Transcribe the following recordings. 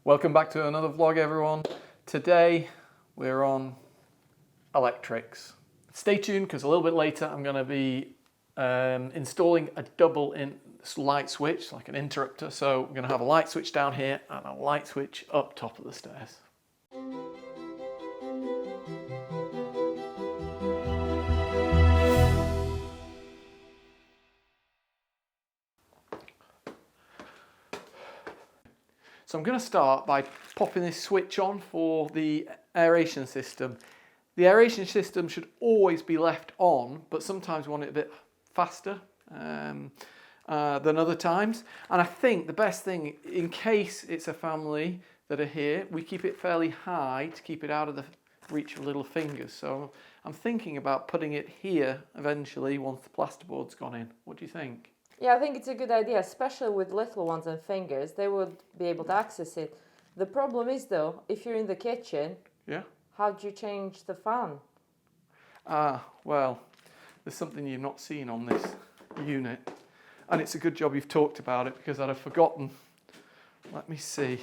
Welcome back to another vlog, everyone. Today we're on electrics. Stay tuned because a little bit later I'm going to be installing a double in light switch, like an interrupter. So we're going to have a light switch down here and a light switch up top of the stairs. So I'm going to start by popping this switch on for the aeration system. The aeration system should always be left on, but sometimes we want it a bit faster than other times. And I think the best thing, in case it's a family that are here, we keep it fairly high to keep it out of the reach of little fingers. So I'm thinking about putting it here eventually once the plasterboard's gone in. What do you think? Yeah, I think it's a good idea, especially with little ones and fingers. They would be able to access it. The problem is, though, if you're in the kitchen, yeah, how do you change the fan? Well, there's something you've not seen on this unit. And it's a good job you've talked about it because I'd have forgotten. Let me see.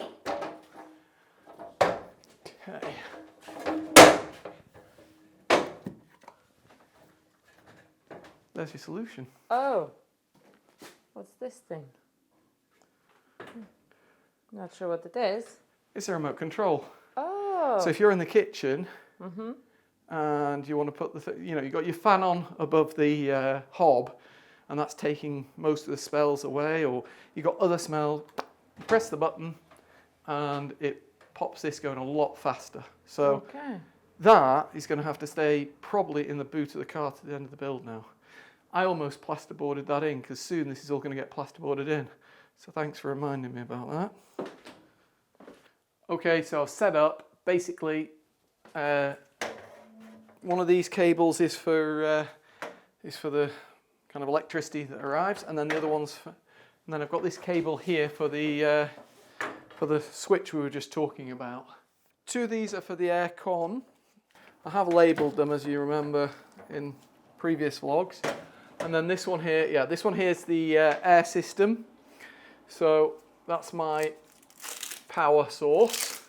Okay. There's your solution. Oh, what's this thing? Not sure what it is. It's a remote control. Oh. So if you're in the kitchen and you want to put you've got your fan on above the hob, and that's taking most of the smells away, or you've got other smell, press the button and it pops this going a lot faster. So that is going to have to stay probably in the boot of the car to the end of the build now. I almost plasterboarded that in because soon this is all going to get plasterboarded in. So thanks for reminding me about that. Okay, so I've set up, basically, one of these cables is for the kind of electricity that arrives, and then the other one's and then I've got this cable here for the switch we were just talking about. Two of these are for the air con. I have labelled them, as you remember, in previous vlogs. And then this one here, yeah, this one here is the air system. So that's my power source.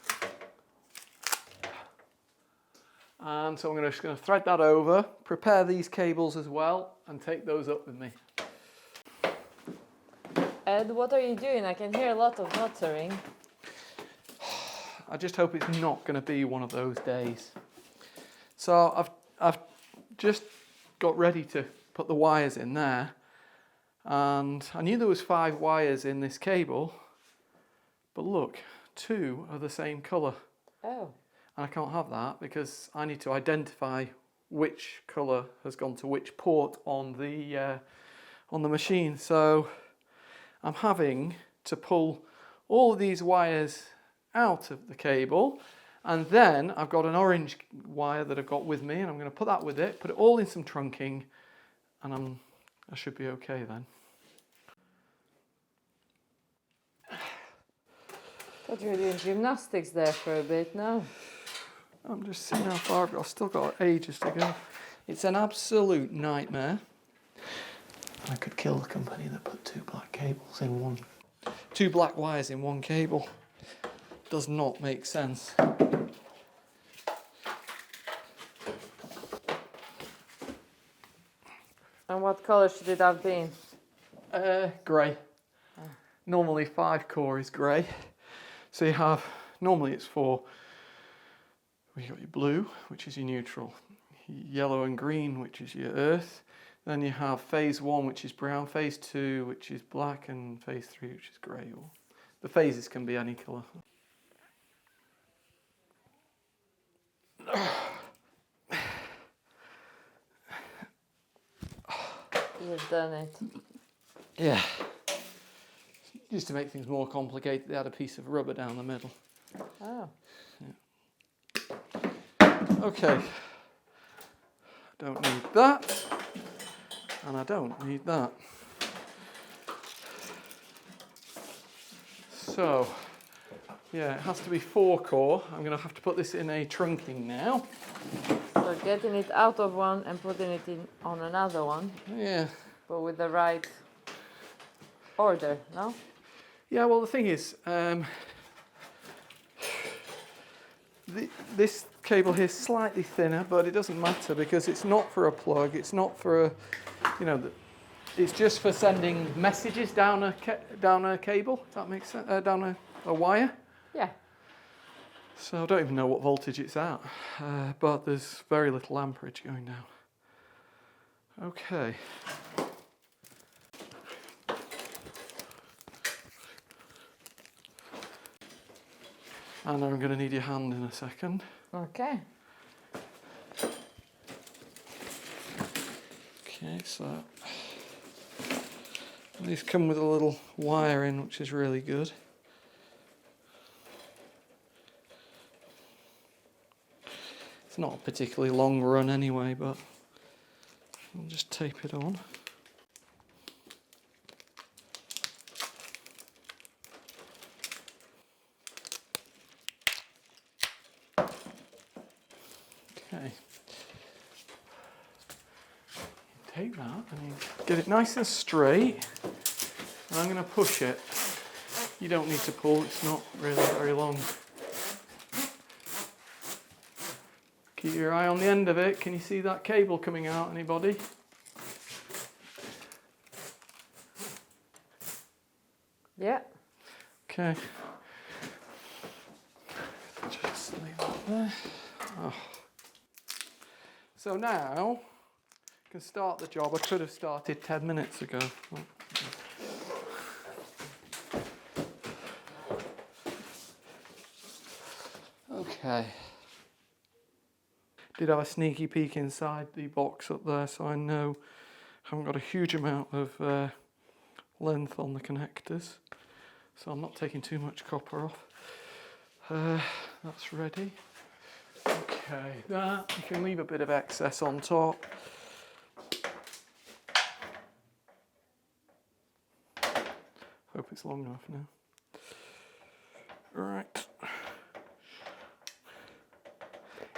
And so I'm just going to thread that over, prepare these cables as well, and take those up with me. Ed, what are you doing? I can hear a lot of muttering. I just hope it's not going to be one of those days. So I've just got ready to put the wires in there, and I knew there was 5 wires in this cable, but look, 2 are the same colour. Oh. And I can't have that because I need to identify which colour has gone to which port on the machine. So I'm having to pull all of these wires out of the cable, and then I've got an orange wire that I've got with me, and I'm going to put that with it, put it all in some trunking, and I should be okay then. Thought you were doing gymnastics there for a bit now. I'm just seeing how far I've still got ages to go. It's an absolute nightmare. I could kill the company that put 2 black cables in one. 2 black wires in one cable. Does not make sense. And what colour should it have been? Grey. Normally 5 core is grey. So you have, normally it's 4. You've got your blue, which is your neutral. Yellow and green, which is your earth. Then you have phase 1, which is brown. Phase 2, which is black. And phase 3, which is grey. The phases can be any colour. You've done it. Yeah. Just to make things more complicated, they had a piece of rubber down the middle. Oh. Yeah. Okay. Don't need that. And I don't need that. So, yeah, it has to be 4 core. I'm going to have to put this in a trunking now. So getting it out of one and putting it in on another one. Yeah. But with the right order, no? Yeah, well the thing is, this cable here is slightly thinner, but it doesn't matter because it's not for a plug, it's not for a, you know, it's just for sending messages down a cable, if that makes sense, down a wire. Yeah. So I don't even know what voltage it's at, but there's very little amperage going down. Okay. Anna, I'm going to need your hand in a second. Okay. Okay, so these come with a little wire in, which is really good. It's not a particularly long run anyway, but I'll just tape it on. Okay. Take that and you get it nice and straight. And I'm going to push it. You don't need to pull, it's not really very long. Keep your eye on the end of it. Can you see that cable coming out, anybody? Yeah. Okay. Just leave that there. Oh. So now, I can start the job. I could have started 10 minutes ago. Okay. Did have a sneaky peek inside the box up there, so I know I haven't got a huge amount of length on the connectors, so I'm not taking too much copper off. That's ready. Okay, that you can leave a bit of excess on top. Hope it's long enough now. Right.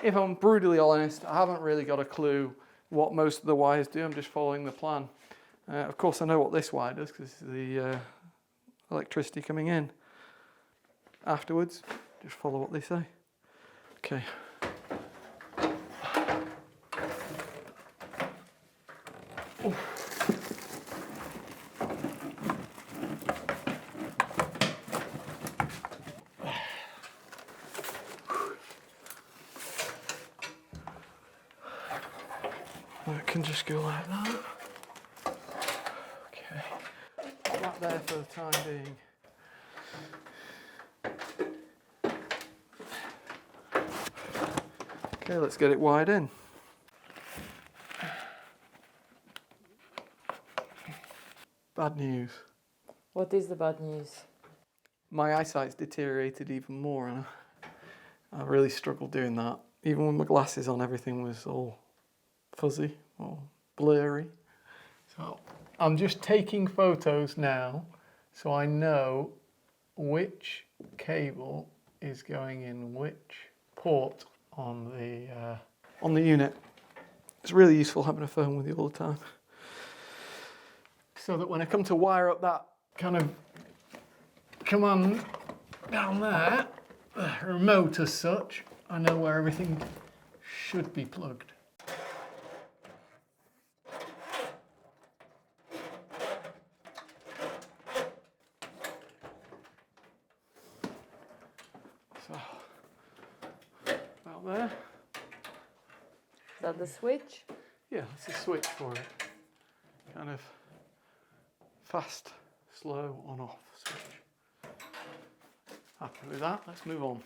If I'm brutally honest, I haven't really got a clue what most of the wires do. I'm just following the plan. Of course, I know what this wire does because this is the electricity coming in. Afterwards, just follow what they say. Okay. That can just go like that. Okay. Put that there for the time being. Okay, let's get it wired in. Bad news. What is the bad news? My eyesight's deteriorated even more, and I really struggled doing that. Even with my glasses on, everything was all fuzzy or blurry. So I'm just taking photos now so I know which cable is going in which port on the unit. It's really useful having a phone with you all the time, so that when I come to wire up that kind of command down there, the remote as such, I know where everything should be plugged. So, about there. Is that the switch? Yeah, that's a switch for it. Kind of fast, slow, on off switch. Happy with that, let's move on.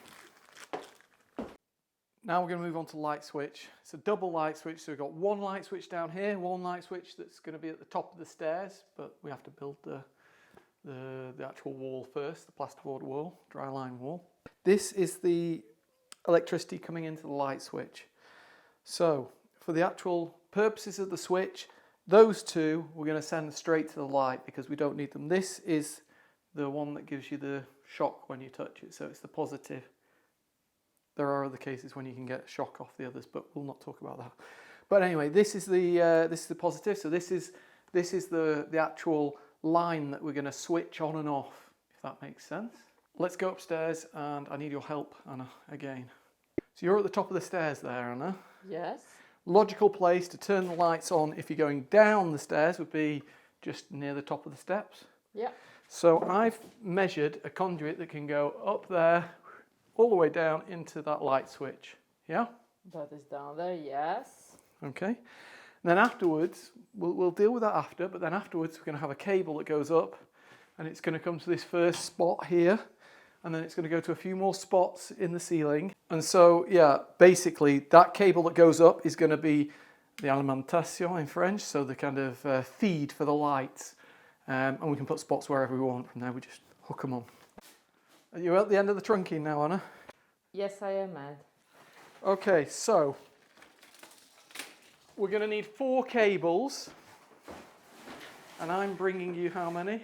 Now we're going to move on to light switch. It's a double light switch, so we've got one light switch down here, one light switch that's going to be at the top of the stairs, but we have to build the actual wall first, the plasterboard wall, dry line wall. This is the electricity coming into the light switch. So for the actual purposes of the switch, those two we're going to send straight to the light because we don't need them. This is the one that gives you the shock when you touch it, so it's the positive. There are other cases when you can get shock off the others, but we'll not talk about that. But anyway, this is the positive. So this is the actual line that we're going to switch on and off, if that makes sense. Let's go upstairs, and I need your help, Anna, again. So you're at the top of the stairs there, Anna. Yes. Logical place to turn the lights on if you're going down the stairs would be just near the top of the steps. Yeah. So I've measured a conduit that can go up there, all the way down into that light switch. Yeah? That is down there, yes. Okay. And then afterwards, we'll deal with that after, but then afterwards we're going to have a cable that goes up, and it's going to come to this first spot here, and then it's going to go to a few more spots in the ceiling. And so, yeah, basically that cable that goes up is going to be the alimentation in French, so the kind of feed for the lights. And we can put spots wherever we want. From there, we just hook them on. Are you at the end of the trunking now, Anna? Yes, I am, Ed. Okay, so we're going to need 4 cables. And I'm bringing you how many?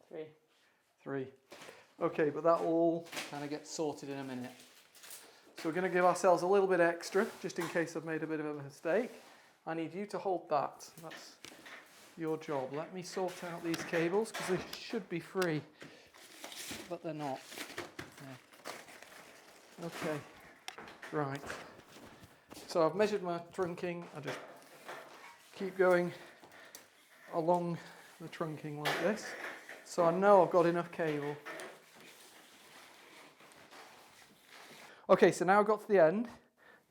3. 3. Okay, but that will all kind of get sorted in a minute. So we're going to give ourselves a little bit extra, just in case I've made a bit of a mistake. I need you to hold that. That's your job. Let me sort out these cables, because they should be free, but they're not. Yeah. Okay, right. So I've measured my trunking. I just keep going along the trunking like this. So I know I've got enough cable. Okay, so now I've got to the end.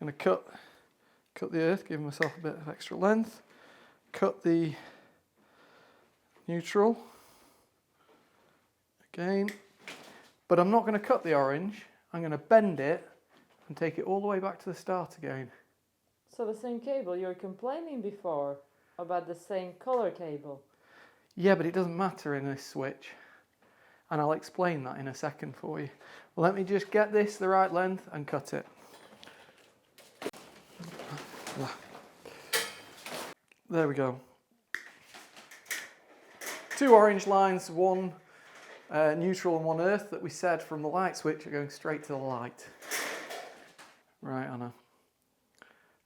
I'm going to cut the earth, give myself a bit of extra length. Cut the neutral again. But I'm not going to cut the orange. I'm going to bend it and take it all the way back to the start again. So the same cable, you were complaining before about the same color cable. Yeah, but it doesn't matter in this switch. And I'll explain that in a second for you. Let me just get this the right length and cut it. There we go. 2 orange lines, 1 neutral and 1 earth that we said from the light switch are going straight to the light. Right, Anna.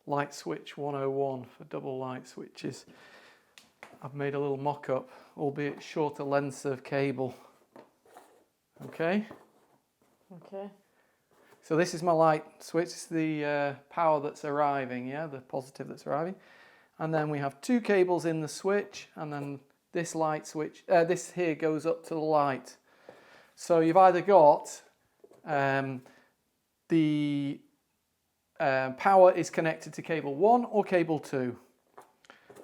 Light switch 101 for double light switches. I've made a little mock-up, albeit shorter lengths of cable. Okay? Okay. So this is my light switch. It's the power that's arriving, yeah, the positive that's arriving. And then we have 2 cables in the switch, and then this light switch, this here goes up to the light. So you've either got the power is connected to cable 1 or cable 2.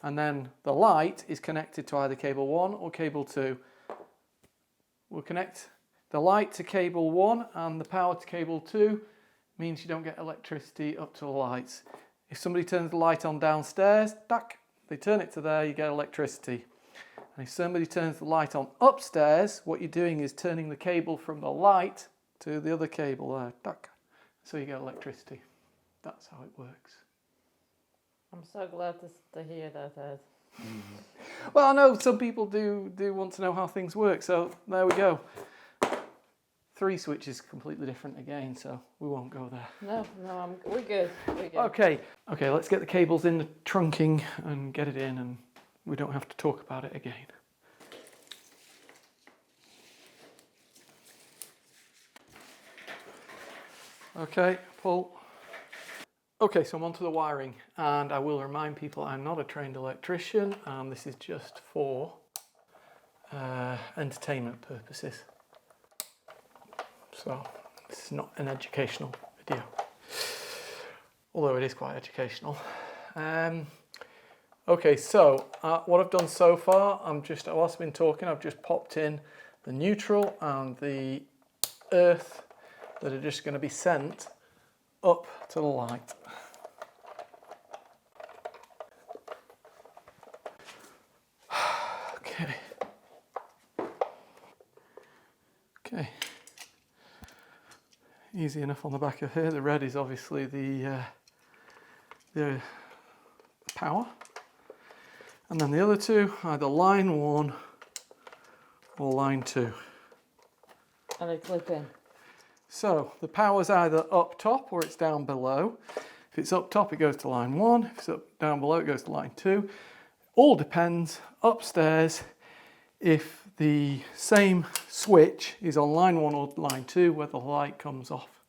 And then the light is connected to either cable 1 or cable 2. We'll connect the light to cable 1 and the power to cable 2 means you don't get electricity up to the lights. If somebody turns the light on downstairs, they turn it to there, you get electricity. And if somebody turns the light on upstairs, what you're doing is turning the cable from the light to the other cable there, so you get electricity. That's how it works. I'm so glad to hear that, Ed. Well, I know some people do want to know how things work, so there we go. 3 switches completely different again, so we won't go there. No, we're good. We're good. Okay, let's get the cables in the trunking and get it in, and we don't have to talk about it again. Okay, pull. Okay, so I'm onto the wiring, and I will remind people I'm not a trained electrician, and this is just for entertainment purposes. So this is not an educational video, although it is quite educational. Okay, so what I've done so far, whilst I've been talking, I've just popped in the neutral and the earth that are just going to be sent up to the light. Okay. Easy enough on the back of here. The red is obviously the power. And then the other 2, either line 1 or line 2. And they clip in. So the power's either up top or it's down below. If it's up top, it goes to line 1. If it's down below, it goes to line 2. All depends. Upstairs, if the same switch is on line 1 or line 2 where the light comes off,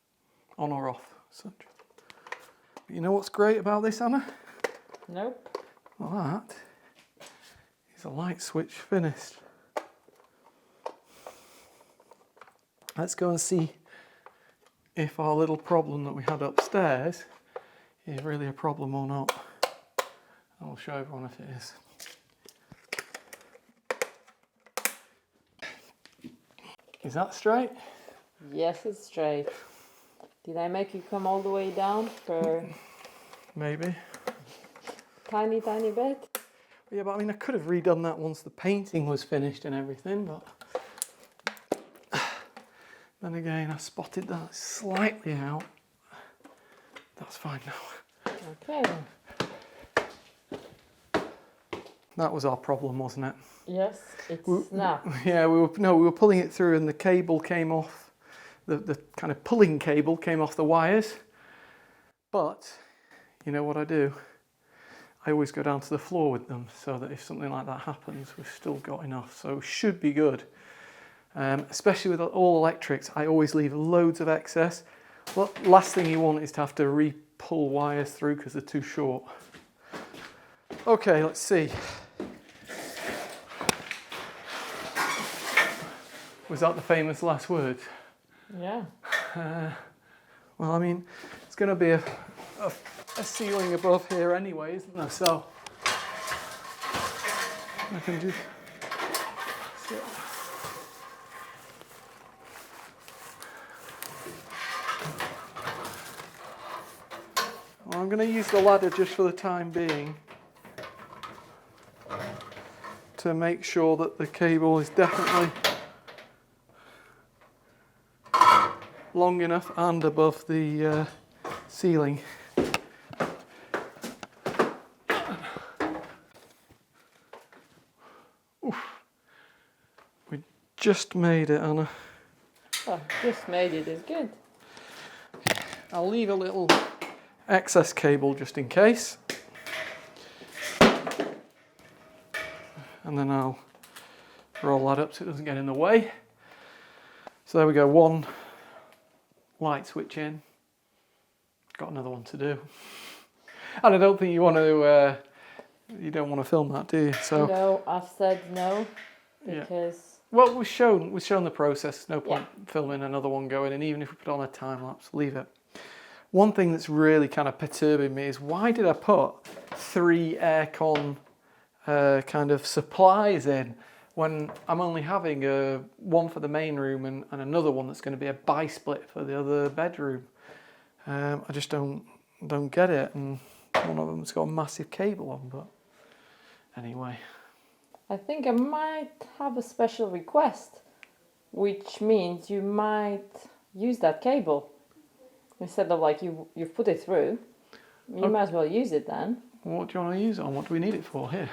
on or off. Such. You know what's great about this, Anna? Nope. Well, that is a light switch finished. Let's go and see if our little problem that we had upstairs is really a problem or not. I'll show everyone if it is. Is that straight? Yes, it's straight. Did I make you come all the way down for Maybe. tiny bit? Yeah, but I mean, I could have redone that once the painting was finished and everything, but then again, I spotted that slightly out. That's fine now. Okay. That was our problem, wasn't it? Yes, it's snapped. Yeah, we were pulling it through, and the cable came off. The kind of pulling cable came off the wires. But you know what I do? I always go down to the floor with them, so that if something like that happens, we've still got enough. So should be good. Especially with all electrics, I always leave loads of excess. Well, last thing you want is to have to re-pull wires through because they're too short. Okay, let's see. Was that the famous last words? Yeah. Well, I mean, it's going to be a ceiling above here anyway, isn't there? So I can just... Well, I'm going to use the ladder just for the time being to make sure that the cable is definitely long enough and above the ceiling. Oof. We just made it, Anna. Oh, just made it is good. I'll leave a little excess cable just in case. And then I'll roll that up so it doesn't get in the way. So there we go, one light switch in. Got another one to do. And I don't think you want to, you don't want to film that, do you? So No, I've said no because... yeah. Well, we've shown the process. No point filming another one going, and even if we put on a time lapse, leave it. One thing that's really kind of perturbing me is why did I put 3 aircon kind of supplies in when I'm only having one for the main room and another one that's going to be a bi-split for the other bedroom. I just don't get it, and one of them's got a massive cable on, but anyway. I think I might have a special request, which means you might use that cable. Instead of like you've put it through, you might as well use it then. What do you want to use it on? What do we need it for here?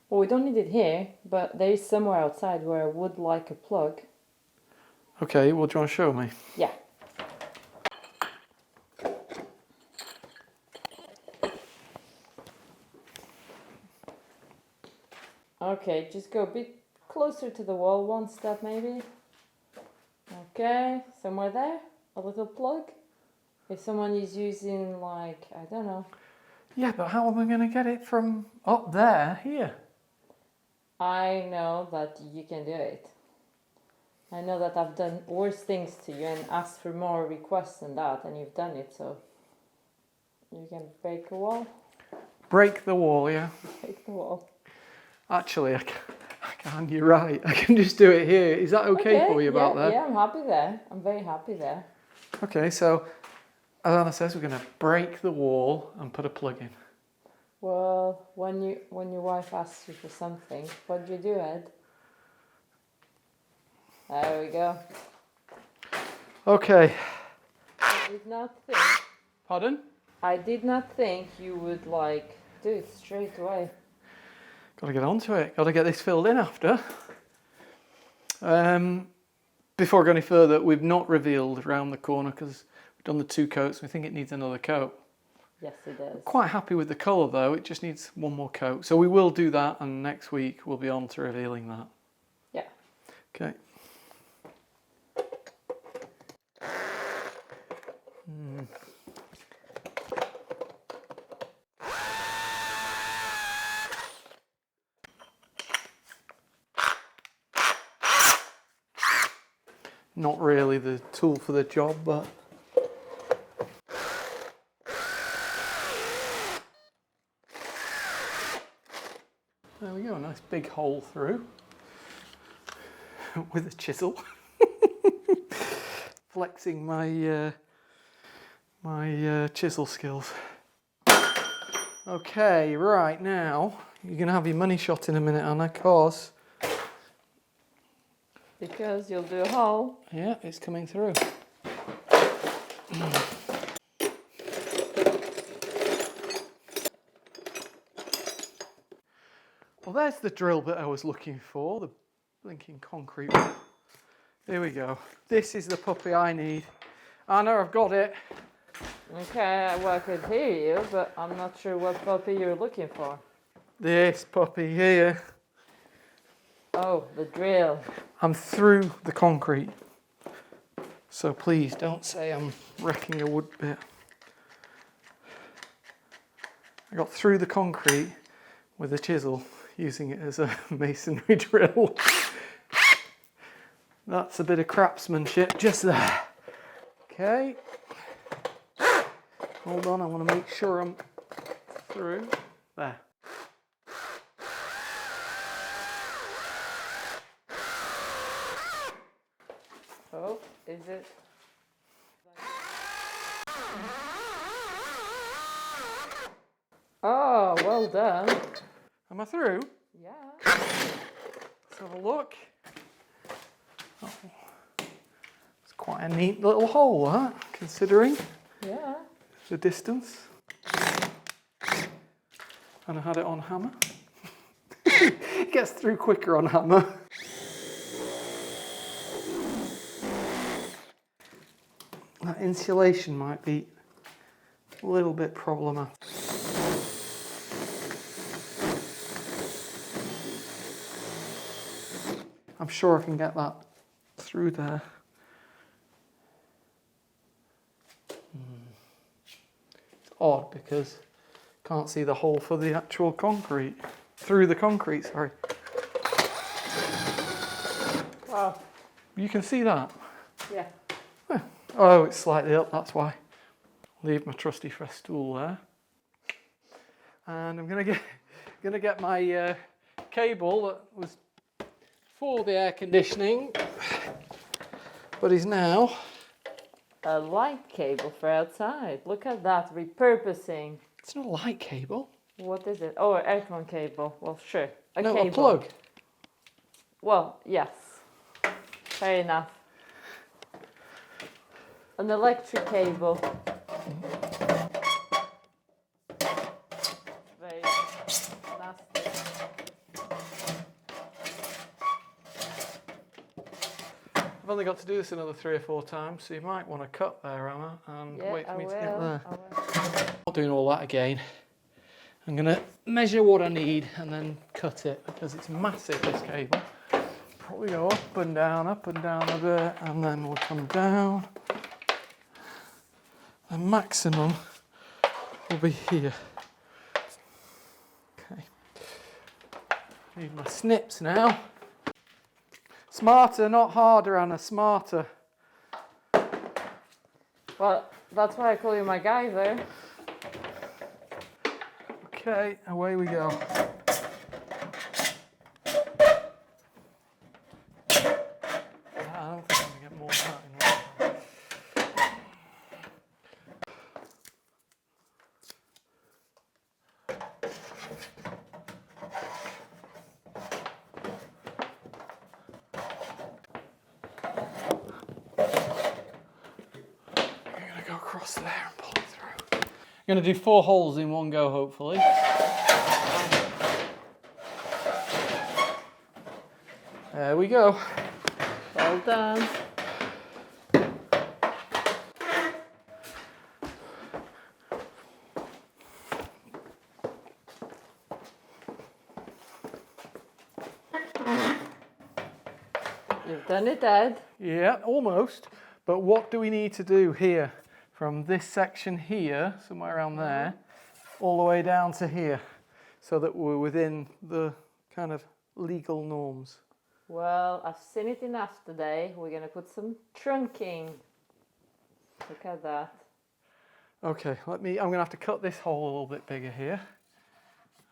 Well, we don't need it here, but there is somewhere outside where I would like a plug. Okay, well, do you want to show me? Yeah. Okay, just go a bit closer to the wall, one step maybe. Okay, somewhere there, a little plug. If someone is using like, I don't know. Yeah, but how am I going to get it from up there, here? I know that you can do it. I know that I've done worse things to you and asked for more requests than that, and you've done it, so you can break a wall. Break the wall, yeah. Break the wall. Actually, I can, you're right. I can just do it here. Is that okay for you about there? Yeah, I'm happy there. I'm very happy there. Okay, so as Anna says, we're going to break the wall and put a plug in. Well, when your wife asks you for something, what do you do, Ed? There we go. Okay. I did not think. Pardon? I did not think you would like do it straight away. Got to get onto it. Got to get this filled in after. Before I go any further, we've not revealed around the corner because we've done the 2 coats. We think it needs another coat. Yes, it does. Quite happy with the colour though. It just needs one more coat. So we will do that, and next week we'll be on to revealing that. Okay. Not really the tool for the job, but there we go, a nice big hole through with a chisel. Flexing my chisel skills. Okay, right now you're gonna have your money shot in a minute, Anna, because you'll do a hole. yeah, it's coming through. Well, there's the drill bit I was looking for, the blinking concrete one. Here we go. This is the puppy I need. Anna, I've got it. Okay, well, I could hear you, but I'm not sure what puppy you're looking for. This puppy here. Oh, the drill. I'm through the concrete. So please don't say I'm wrecking a wood bit. I got through the concrete with a chisel, using it as a masonry drill. That's a bit of craftsmanship just there. Okay. Hold on, I want to make sure I'm through. There. Oh, is it? Oh, well done. Am I through? Yeah. Let's have a look. Oh, it's quite a neat little hole, that, considering Yeah. the distance. And I had it on hammer. It gets through quicker on hammer. That insulation might be a little bit problematic. I'm sure I can get that through there. It's odd because I can't see the hole for the actual concrete. Through the concrete, sorry. Oh, You can see that? yeah. Oh, it's slightly up, that's why. Leave my trusty festool there. And I'm gonna get my cable that was for the air conditioning, but is now A light cable for outside. Look at that, repurposing. it's not a light cable. What is it? Oh, an aircon cable. Well, sure. A No, cable. a plug. Well, yes. Fair enough. An electric cable. Very nasty. I've only got to do this another 3 or 4 times, so you might want to cut there, Emma, and Yeah, wait for I me will. to get there. I will. Not doing all that again. I'm going to measure what I need and then cut it because it's massive, this cable. Probably go up and down a bit, and then we'll come down. The maximum will be here. Okay. Need my snips now. Smarter, not harder, Anna, smarter. Well, that's why I call you MacGyver. Okay, away we go. I don't think I'm going to get more than that in one time. I'm going to go across there and pull it through. I'm going to do 4 holes in one go, hopefully. There we go. Well done. You've done it, Ed. Yeah, almost. But what do we need to do here? From this section here, somewhere around there, all the way down to here, so that we're within the kind of legal norms. Well, I've seen it enough today. We're going to put some trunking. Look at that. Okay, I'm going to have to cut this hole a little bit bigger here,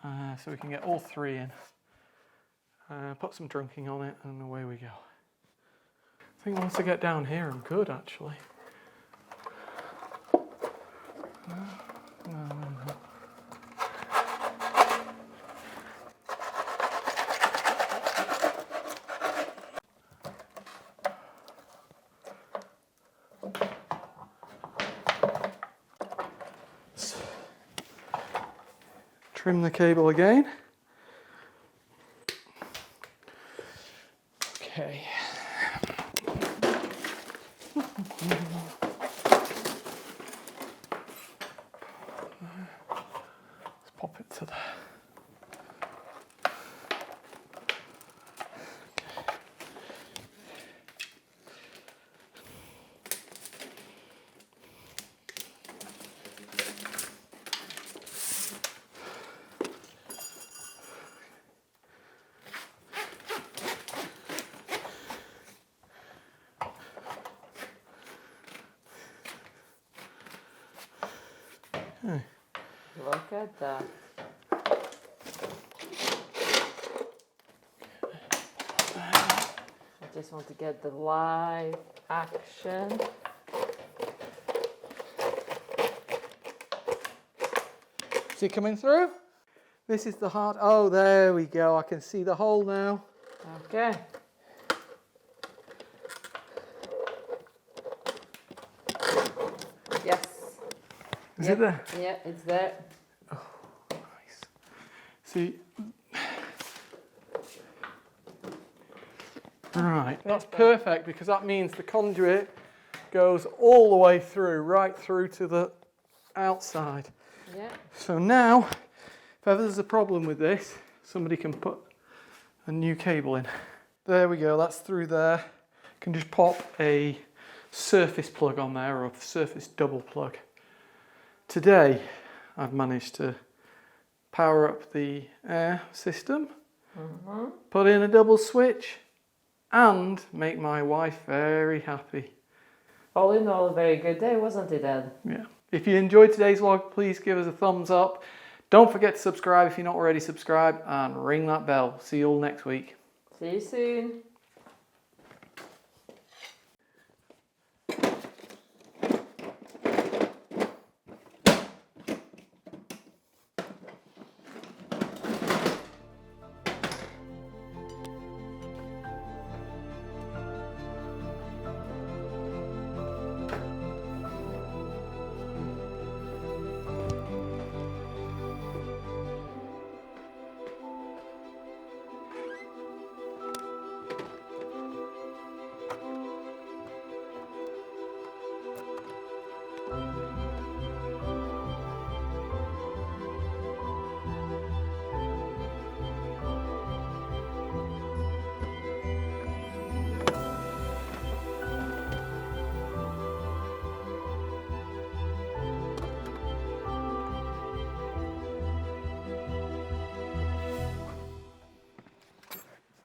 so we can get all 3 in. Put some trunking on it, and away we go. I think once I get down here, I'm good, actually. No. Trim the cable again. Okay. Let's pop it to there. Okay. Look at that. I just want to get the live action. Is it coming through? This is the heart. Oh, there we go. I can see the hole now. Okay. Yes. Is it there? Yeah, it's there. Oh, nice. See. Right, that's perfect because that means the conduit goes all the way through, right through to the outside. Yeah. So now, if ever there's a problem with this, somebody can put a new cable in. There we go, that's through there. You can just pop a surface plug on there, or a surface double plug. Today, I've managed to power up the air system, put in a double switch, and make my wife very happy. All in all, a very good day, wasn't it, Ed? Yeah. If you enjoyed today's vlog, please give us a thumbs up. Don't forget to subscribe if you're not already subscribed, and ring that bell. See you all next week. See you soon.